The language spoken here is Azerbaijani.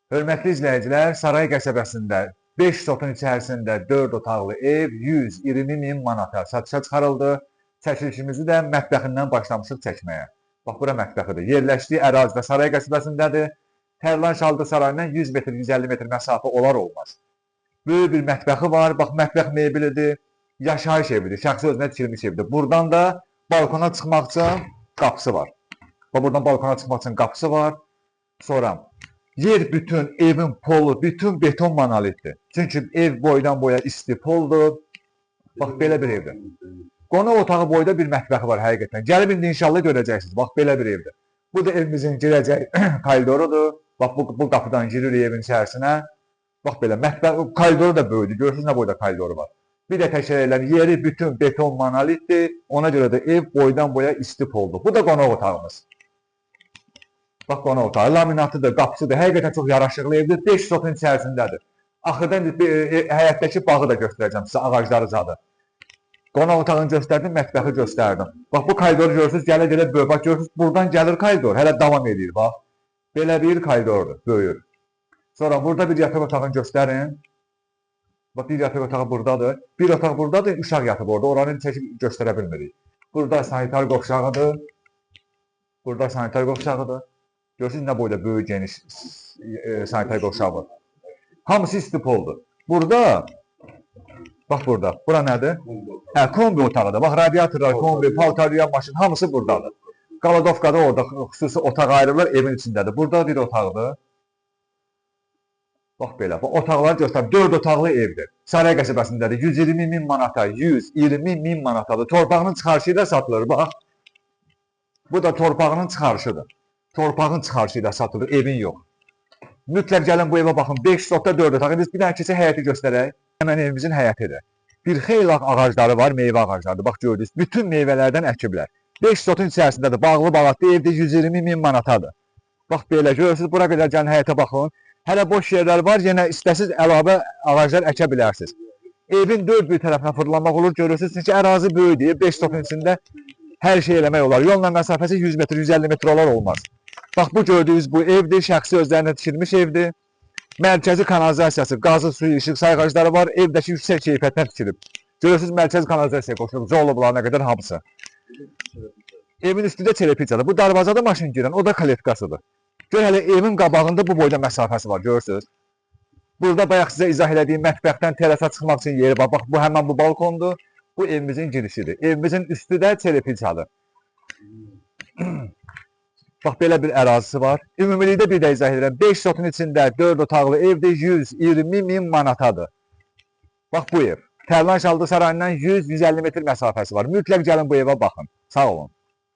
Hörmətli izləyicilər, Saray qəsəbəsində 5 sotun içərisində 4 otaqlı ev 120.000 manata satışa çıxarıldı. Çəkilişimizi də mətbəxindən başlamışıq çəkməyə. Bax, bura mətbəxidir. Yerləşdiyi ərazidə Saray qəsəbəsindədir. Tərlan Şaldı sarayından 100 metr, 150 metr məsafə olar olmaz. Böyük bir mətbəxi var. Bax, mətbəx mebelidir. Yaşayış evidir. Şəxsi özünə tikilmiş evidir. Buradan da balkona çıxmaq üçün qapısı var. Bax, buradan balkona çıxmaq üçün qapısı var. Sonra yer bütün, evin polu, bütün beton monolitdir. Çünki ev boydan boya isti poldur. Bax, belə bir evdir. Qonaq otağı boyda bir mətbəxi var həqiqətən. Gəlib indi inşallah görəcəksiniz. Bax, belə bir evdir. Bu da evimizin girəcək koridorudur. Bax, bu qapıdan giririk evin içərisinə. Bax, belə mətbəx, koridoru da böyüdür. Görürsünüz nə boyda koridoru var. Bir də təkrar edirəm, yeri bütün beton monolitdir. Ona görə də ev boydan boya isti poldur. Bu da qonaq otağımız. Bax, qonaq otağı, laminatıdır, qapısıdır. Həqiqətən çox yaraşıqlı evdir. 5 sotun içərisindədir. Axırdan həyətdəki bağı da göstərəcəm sizə, ağacları zadı. Qonaq otağını göstərdim, mətbəxi göstərdim. Bax, bu koridoru görürsünüz, gələ-gələ böyük. Bax, görürsünüz, buradan gəlir koridor, hələ davam edir, bax. Belə bir koridordur, böyük. Sonra burada bir yataq otağını göstərin. Bax, bir yataq otağı buradadır. Bir otaq buradadır, uşaq yatıb orada. Oranı çəkib göstərə bilmirik. Burada sanitar qovşağıdır. Burada sanitar qovşağıdır. Görürsünüz, nə boyda böyük, geniş sanitar qovşağı var. Hamısı isti poldur. Burada, bax burada, bura nədir? Hə, kombi otağıdır. Bax, radiatorlar, kombi, paltarlayan maşın, hamısı buradadır. Qaladovkada orada xüsusi otaq ayrılır, evin içindədir. Burada bir otaqdır. Bax belə, bu otaqları göstərir. 4 otaqlı evdir. Saray qəsəbəsindədir. 120.000 manata, 120.000 manatadır. Torpağının çıxarışı ilə satılır, bax. Bu da torpağının çıxarışıdır. Torpağın çıxarışı ilə satılır, evin yox. Mütləq gəlin bu evə baxın. 5 sotda 4 otaq. Bir dənə keçək həyəti göstərək. Həmən evimizin həyətidir. Bir xeyli ağacları var, meyvə ağacları. Bax, gördünüz, bütün meyvələrdən əkiblər. 5 sotun içərisindədir, bağlı bağatlı evdir, 120.000 manatadır. Bax, belə görürsünüz, bura qədər gəlin həyətə baxın. Hələ boş yerlər var, yenə istəsiz əlavə ağaclar əkə bilərsiniz. Evin 4 bir tərəfinə fırlanmaq olur, görürsünüz, çünki ərazi böyüdür, 5 sotun içində hər şey eləmək olar. Yolla məsafəsi 100 metr, 150 metr olar olmaz. Bax, bu gördüyünüz bu evdir, şəxsi özlərinə tikilmiş evdir. Mərkəzi kanalizasiyası, qazı, suyu, işıq sayğacları var, evdəki yüksək keyfiyyətdən tikilib. Görürsünüz, mərkəzi kanalizasiyaya qoşulub, olublar nə qədər hamısı. Evin üstündə telepizadır. Bu darvazada maşın girən, o da kaletkasıdır. Gör, hələ evin qabağında bu boyda məsafəsi var, görürsünüz. Burada bayaq sizə izah elədiyim mətbəxdən terasa çıxmaq üçün yeri var. Bax, bu həmən bu balkondur. Bu evimizin girişidir. Evimizin üstü də telepizadır. Bax, belə bir ərazisi var. Ümumilikdə bir də izah edirəm. 5 sotun içində 4 otaqlı evdir, 120.000 manatadır. Bax, bu ev. Tərlan Şaldı sarayından 100-150 metr məsafəsi var. Mütləq gəlin bu evə baxın. Sağ olun.